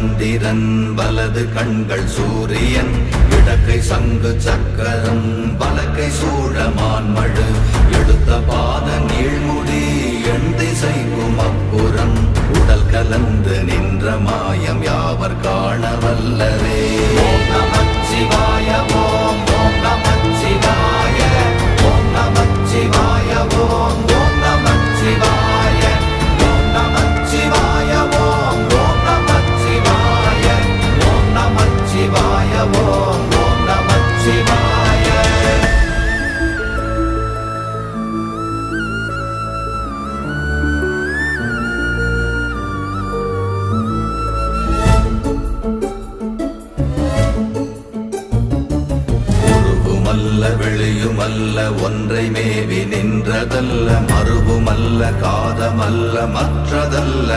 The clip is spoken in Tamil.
சந்திரன் வலது கண்கள் சூரியன் இடக்கை சங்கு சக்கரம் வலக்கை சூழமான்மழு எடுத்த பாத நீழ்முடி எண் திசைக்கும் அப்புறம் உடல் கலந்து நின்ற மாயம் யாவர் காண வல்லரே. ஓம் நமச்சிவாய ஓம் ஓம் நமச்சிவாய ஓம் நமச்சிவாய ஓம் ஓம் நமச்சிவாய ஓம் நமச்சிவாய ஓம் ஓம் நமச்சிவாய ஓம் நமச்சிவாய ஓம் ஓம் நமச்சிவாய. வெளியுமல்ல ஒன்றை மேவி நின்றதல்ல மறுவுமல்ல காதமல்ல மற்றதல்ல